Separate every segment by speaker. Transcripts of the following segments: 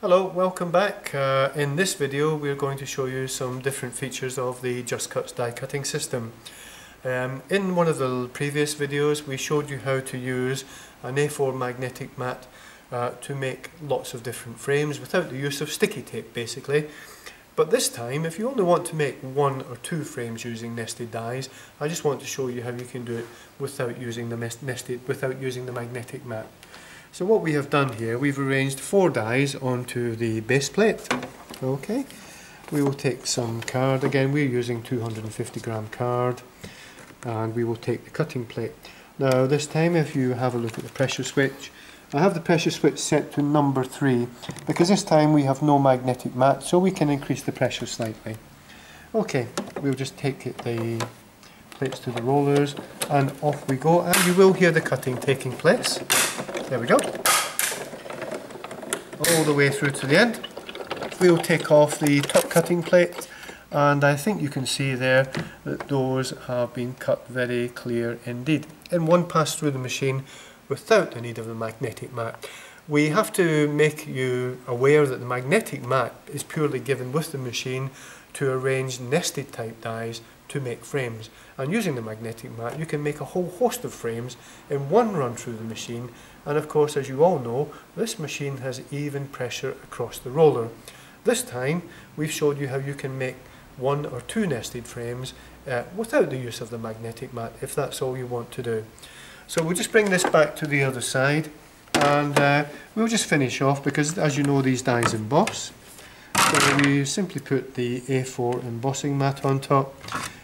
Speaker 1: Hello, welcome back. In this video we're going to show you some different features of the JUS-CUTZ die cutting system. In one of the previous videos we showed you how to use an A4 magnetic mat to make lots of different frames without the use of sticky tape basically. But this time, if you only want to make one or two frames using nested dies, I just want to show you how you can do it without using the magnetic mat. So what we have done here, we've arranged 4 dies onto the base plate. Okay, we will take some card, again we're using 250 gram card, and we will take the cutting plate. Now this time, if you have a look at the pressure switch, I have the pressure switch set to number 3 because this time we have no magnetic mat, so we can increase the pressure slightly. Okay, we'll just take the plates to the rollers and off we go, and you will hear the cutting taking place. There we go, all the way through to the end. We'll take off the top cutting plate, and I think you can see there that those have been cut very clear indeed, in one pass through the machine without the need of the magnetic mat. We have to make you aware that the magnetic mat is purely given with the machine to arrange nested type dies to make frames, and using the magnetic mat you can make a whole host of frames in one run through the machine. And of course, as you all know, this machine has even pressure across the roller. This time we've showed you how you can make 1 or 2 nested frames without the use of the magnetic mat, if that's all you want to do. So we'll just bring this back to the other side, and we'll just finish off, because as you know these dies emboss. So we simply put the A4 embossing mat on top,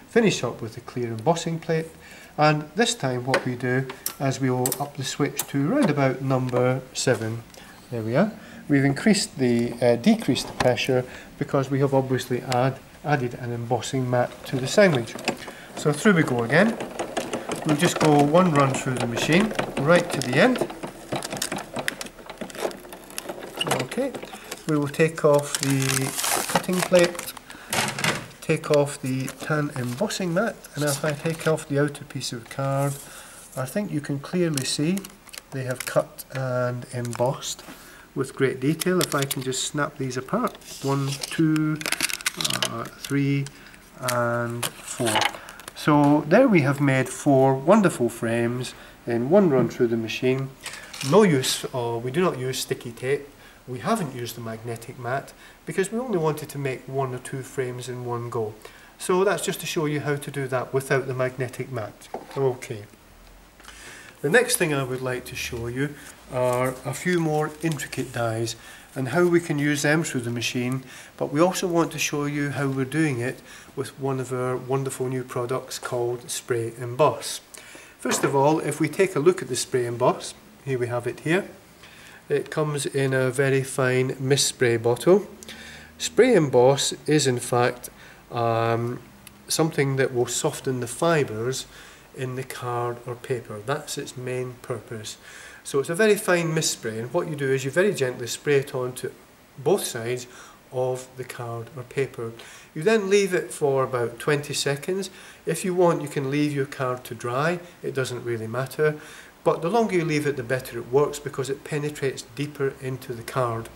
Speaker 1: finish up with the clear embossing plate, and this time what we do is we will up the switch to around about number 7. There we are. We've decreased the pressure because we have obviously added an embossing mat to the sandwich. So through we go again. We'll just go one run through the machine right to the end. Okay, we will take off the cutting plate, take off the tan embossing mat, and if I take off the outer piece of card, I think you can clearly see they have cut and embossed with great detail. If I can just snap these apart, 1, 2, 3 and 4. So there we have made 4 wonderful frames in one run through the machine. No use, we do not use sticky tape. We haven't used the magnetic mat because we only wanted to make 1 or 2 frames in one go. So that's just to show you how to do that without the magnetic mat. Okay. The next thing I would like to show you are a few more intricate dies and how we can use them through the machine, but we also want to show you how we're doing it with one of our wonderful new products called Spray Emboss. First of all, if we take a look at the Spray Emboss, here we have it here. It comes in a very fine mist spray bottle. Spray Emboss is in fact something that will soften the fibres in the card or paper. That's its main purpose. So it's a very fine mist spray, and what you do is you very gently spray it onto both sides of the card or paper. You then leave it for about 20 seconds. If you want, you can leave your card to dry, it doesn't really matter, but the longer you leave it the better it works because it penetrates deeper into the card.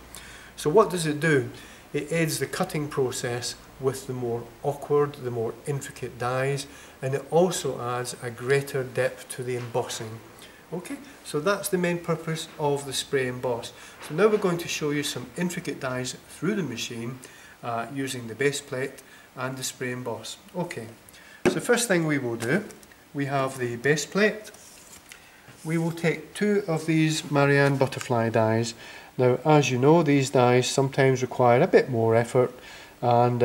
Speaker 1: So what does it do? It aids the cutting process with the more awkward, the more intricate dies, and it also adds a greater depth to the embossing. Okay, so that's the main purpose of the Spray Emboss. So now we're going to show you some intricate dies through the machine using the base plate and the Spray Emboss. Okay, so first thing we will do, we have the base plate. We will take 2 of these Marianne butterfly dies. Now as you know, these dies sometimes require a bit more effort and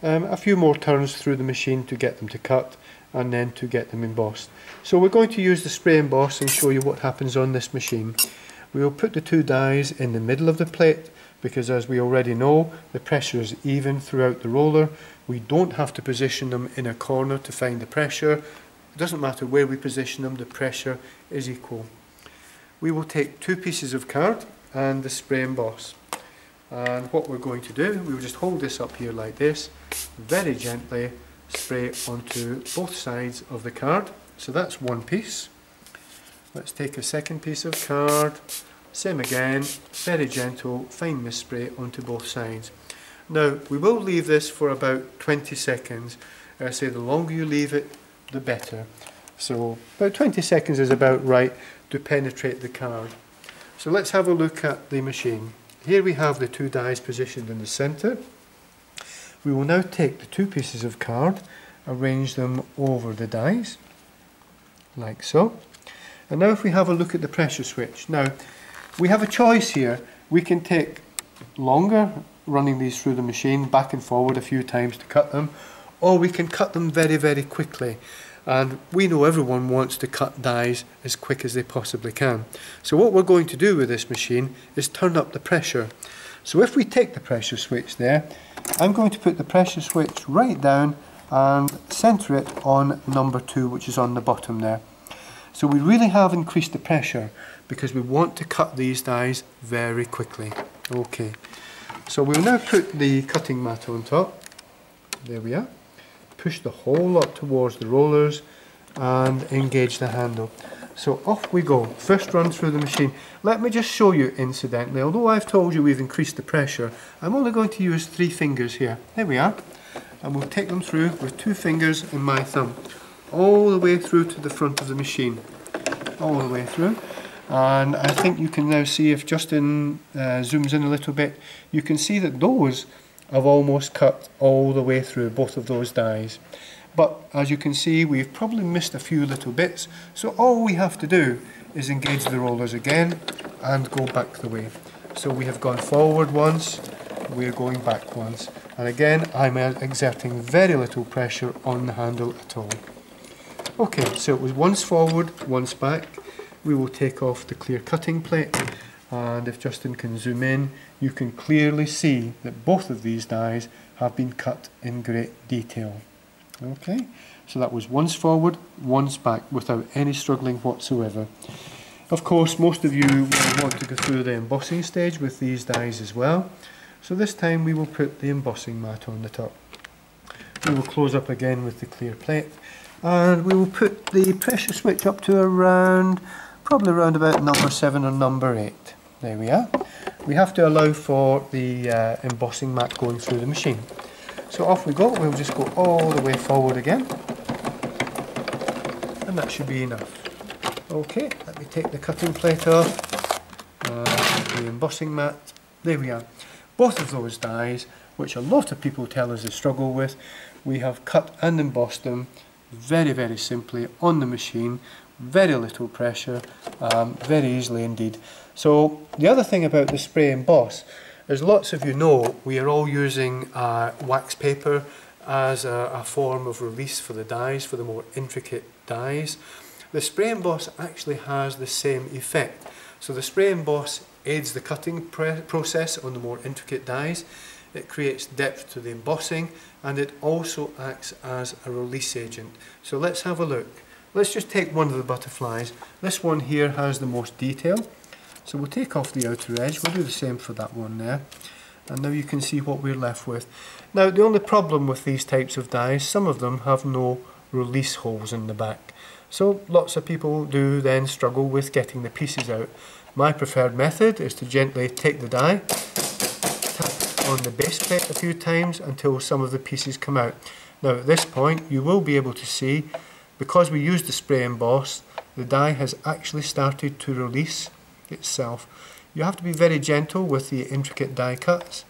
Speaker 1: a few more turns through the machine to get them to cut and then to get them embossed. So we're going to use the Spray Emboss and show you what happens on this machine. We will put the 2 dies in the middle of the plate because, as we already know, the pressure is even throughout the roller. We don't have to position them in a corner to find the pressure. It doesn't matter where we position them, the pressure is equal. We will take 2 pieces of card and the Spray Emboss. And what we're going to do, we will just hold this up here like this, very gently spray onto both sides of the card. So that's one piece. Let's take a second piece of card Same again, very gentle, fine mist spray onto both sides. Now we will leave this for about 20 seconds. I say the longer you leave it, the better. So about 20 seconds is about right to penetrate the card. So let's have a look at the machine. Here we have the two dies positioned in the centre. We will now take the two pieces of card, arrange them over the dies, like so. And now if we have a look at the pressure switch. Now we have a choice here. We can take longer running these through the machine back and forward a few times to cut them, or we can cut them very, very quickly. And we know everyone wants to cut dies as quick as they possibly can. So what we're going to do with this machine is turn up the pressure. So if we take the pressure switch there, I'm going to put the pressure switch right down and centre it on number 2, which is on the bottom there. So we really have increased the pressure because we want to cut these dies very quickly. Okay, so we'll now put the cutting mat on top. There we are. Push the whole lot towards the rollers and engage the handle. So off we go. First run through the machine. Let me just show you incidentally, although I've told you we've increased the pressure, I'm only going to use 3 fingers here. There we are. And we'll take them through with 2 fingers and my thumb. All the way through to the front of the machine. All the way through. And I think you can now see, if Justin zooms in a little bit, you can see that those have almost cut all the way through, both of those dies. But as you can see, we've probably missed a few little bits, so all we have to do is engage the rollers again and go back the way. So we have gone forward once, we're going back once, and again I'm exerting very little pressure on the handle at all. Okay, so it was once forward, once back. We will take off the clear cutting plate, and if Justin can zoom in, you can clearly see that both of these dies have been cut in great detail. Okay, so that was once forward, once back, without any struggling whatsoever. Of course, most of you will want to go through the embossing stage with these dies as well. So this time we will put the embossing mat on the top. We will close up again with the clear plate, and we will put the pressure switch up to around, probably around about number 7 or number 8. There we are. We have to allow for the embossing mat going through the machine. So off we go. We'll just go all the way forward again, and that should be enough. Okay, let me take the cutting plate off, the embossing mat. There we are. Both of those dies, which a lot of people tell us they struggle with, we have cut and embossed them very, very simply on the machine. Very little pressure, very easily indeed. So the other thing about the spray emboss, as lots of you know, we are all using wax paper as a form of release for the dies, for the more intricate dies. The spray emboss actually has the same effect. So the spray emboss aids the cutting process on the more intricate dies. It creates depth to the embossing, and it also acts as a release agent. So let's have a look. Let's just take one of the butterflies. This one here has the most detail. So we'll take off the outer edge. We'll do the same for that one there. And now you can see what we're left with. Now the only problem with these types of dies, some of them have no release holes in the back. So lots of people do then struggle with getting the pieces out. My preferred method is to gently take the die, tap on the base plate a few times until some of the pieces come out. Now at this point you will be able to see, because we used the spray emboss, the die has actually started to release itself. You have to be very gentle with the intricate die cuts.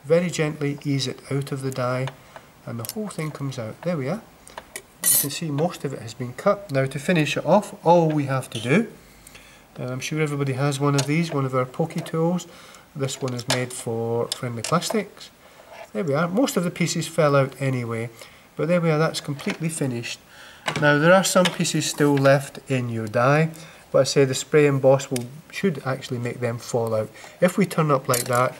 Speaker 1: Very gently ease it out of the die and the whole thing comes out. There we are. You can see most of it has been cut. Now to finish it off, all we have to do, I'm sure everybody has one of these, one of our pokey tools. This one is made for friendly plastics. There we are. Most of the pieces fell out anyway, but there we are, that's completely finished. Now there are some pieces still left in your die, but I say the spray emboss should actually make them fall out. If we turn up like that,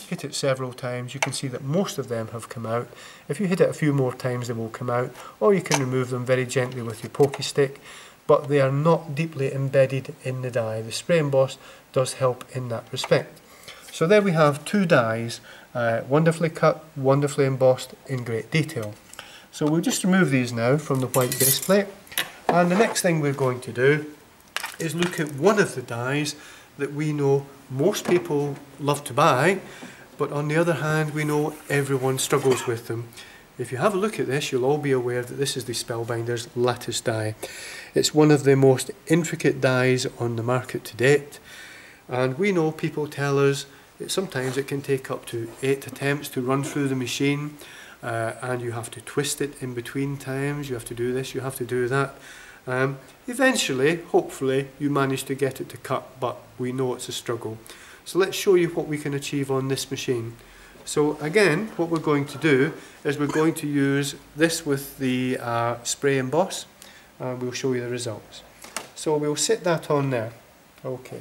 Speaker 1: hit it several times, you can see that most of them have come out. If you hit it a few more times they will come out, or you can remove them very gently with your pokey stick, but they are not deeply embedded in the die. The spray emboss does help in that respect. So there we have 2 dies, wonderfully cut, wonderfully embossed in great detail. So we'll just remove these now from the white base plate, and the next thing we're going to do is look at one of the dies that we know most people love to buy, but on the other hand we know everyone struggles with them. If you have a look at this, you'll all be aware that this is the Spellbinders lattice die. It's one of the most intricate dies on the market to date, and we know people tell us that sometimes it can take up to 8 attempts to run through the machine, and you have to twist it in between times, you have to do this, you have to do that. Eventually, hopefully, you manage to get it to cut, but we know it's a struggle. So let's show you what we can achieve on this machine. So again, what we're going to do is we're going to use this with the spray emboss, and we'll show you the results. So we'll sit that on there. Okay.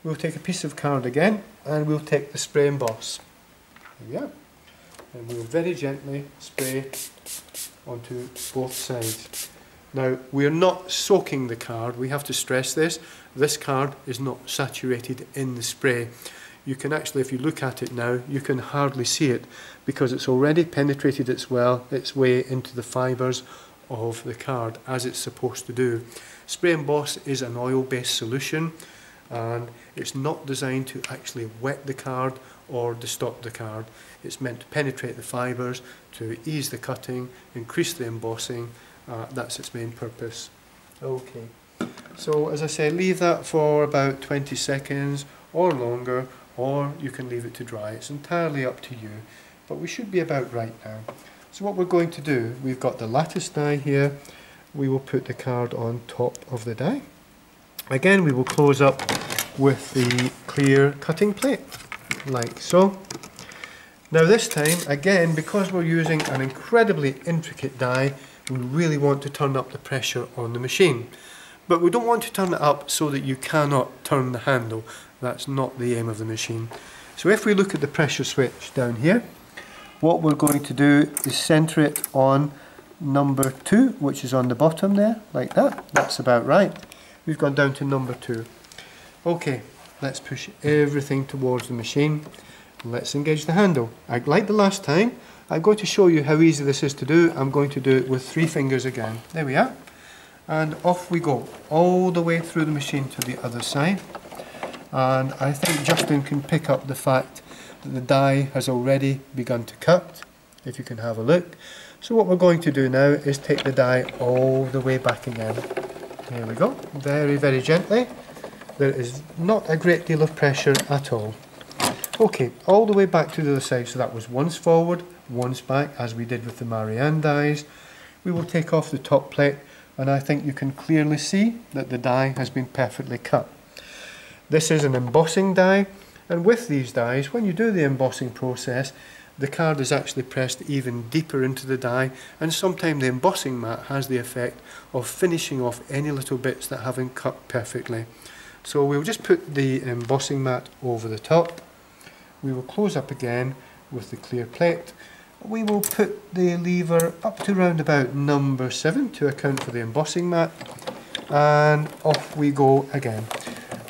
Speaker 1: We'll take a piece of card again, and we'll take the spray emboss. There we are. And we'll very gently spray onto both sides. Now, we're not soaking the card, we have to stress this. This card is not saturated in the spray. You can actually, if you look at it now, you can hardly see it because it's already penetrated its way into the fibres of the card, as it's supposed to do. Spray emboss is an oil-based solution, and it's not designed to actually wet the card or distort the card. It's meant to penetrate the fibres, to ease the cutting, increase the embossing. That's its main purpose. Okay, so as I say, leave that for about 20 seconds or longer, or you can leave it to dry. It's entirely up to you, but we should be about right now. So what we're going to do, we've got the lattice die here. We will put the card on top of the die. Again, we will close up with the clear cutting plate, like so. Now this time, again, because we're using an incredibly intricate die, we really want to turn up the pressure on the machine. But we don't want to turn it up so that you cannot turn the handle. That's not the aim of the machine. So if we look at the pressure switch down here, what we're going to do is centre it on number 2, which is on the bottom there, like that. That's about right. We've gone down to number 2. Okay, let's push everything towards the machine. Let's engage the handle. Like the last time, I'm going to show you how easy this is to do. I'm going to do it with 3 fingers again. There we are. And off we go, all the way through the machine to the other side. And I think Justin can pick up the fact that the die has already begun to cut, if you can have a look. So what we're going to do now is take the die all the way back again. There we go, very, very gently. There is not a great deal of pressure at all. Okay, all the way back to the other side, so that was once forward, once back, as we did with the Marianne dies. We will take off the top plate, and I think you can clearly see that the die has been perfectly cut. This is an embossing die, and with these dies, when you do the embossing process, the card is actually pressed even deeper into the die, and sometimes the embossing mat has the effect of finishing off any little bits that haven't cut perfectly. So we'll just put the embossing mat over the top. We will close up again with the clear plate. We will put the lever up to round about number 7 to account for the embossing mat, and off we go again.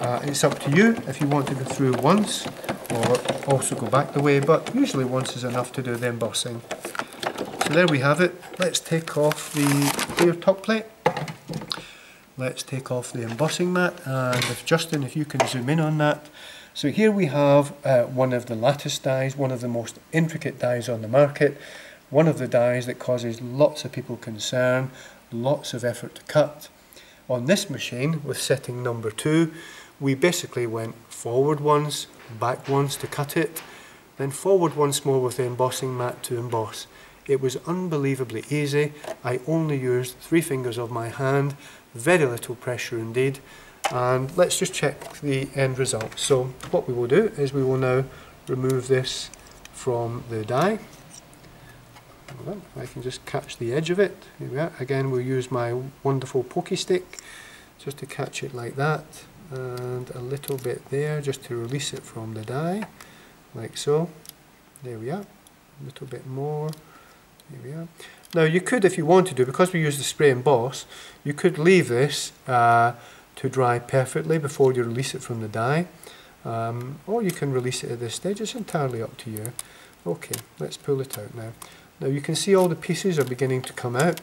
Speaker 1: It's up to you if you want to go through once or also go back the way, but usually once is enough to do the embossing. So there we have it. Let's take off the clear top plate. Let's take off the embossing mat, and if Justin, if you can zoom in on that. So here we have one of the lattice dies, one of the most intricate dies on the market, one of the dies that causes lots of people concern, lots of effort to cut. On this machine, with setting number 2, we basically went forward once, back once to cut it, then forward once more with the embossing mat to emboss. It was unbelievably easy. I only used 3 fingers of my hand, very little pressure indeed. And let's just check the end result. So what we will do is we will now remove this from the die. I can just catch the edge of it. Here we are. Again, we'll use my wonderful pokey stick just to catch it like that, and a little bit there just to release it from the die, like so. There we are. A little bit more. Here we are. Now you could, if you wanted to, because we use the spray emboss, you could leave this to dry perfectly before you release it from the die, or you can release it at this stage. It's entirely up to you. Okay, let's pull it out now. Now you can see all the pieces are beginning to come out.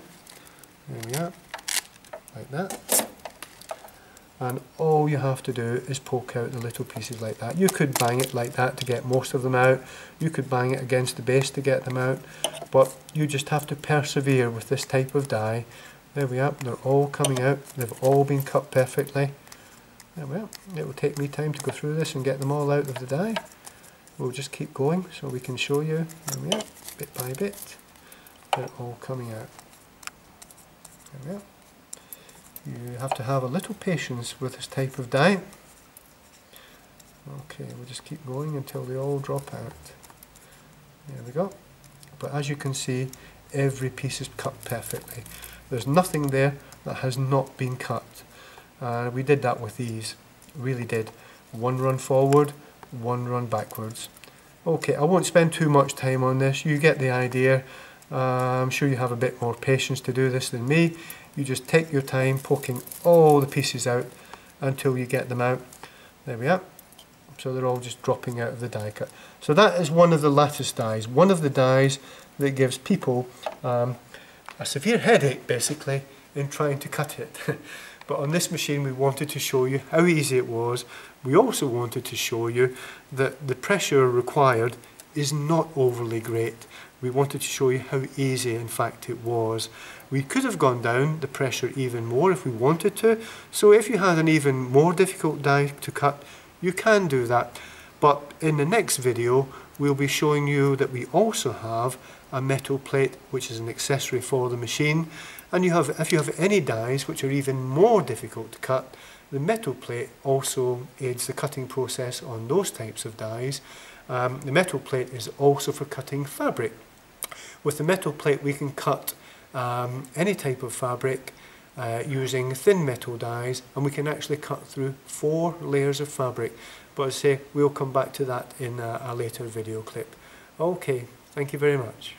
Speaker 1: There we are, like that. and all you have to do is poke out the little pieces like that. You could bang it like that to get most of them out, you could bang it against the base to get them out, but you just have to persevere with this type of die. There we are, they're all coming out, they've all been cut perfectly. There we are. It will take me time to go through this and get them all out of the die. We'll just keep going so we can show you. There we are, bit by bit, they're all coming out. There we are. You have to have a little patience with this type of die. Okay, we'll just keep going until they all drop out. There we go. But as you can see, every piece is cut perfectly. There's nothing there that has not been cut. We did that with these, really did. One run forward, one run backwards. Okay, I won't spend too much time on this, you get the idea. I'm sure you have a bit more patience to do this than me. You just take your time poking all the pieces out until you get them out. There we are. So they're all just dropping out of the die cut. So that is one of the lattice dies, one of the dies that gives people a severe headache basically in trying to cut it. But on this machine we wanted to show you how easy it was. We also wanted to show you that the pressure required is not overly great. We wanted to show you how easy in fact it was. We could have gone down the pressure even more if we wanted to, so if you had an even more difficult die to cut, you can do that. But in the next video we'll be showing you that we also have a metal plate which is an accessory for the machine, and if you have any dies which are even more difficult to cut, the metal plate also aids the cutting process on those types of dies. The metal plate is also for cutting fabric. With the metal plate we can cut any type of fabric using thin metal dies, and we can actually cut through 4 layers of fabric. But as I say, we'll come back to that in a later video clip. Okay, thank you very much.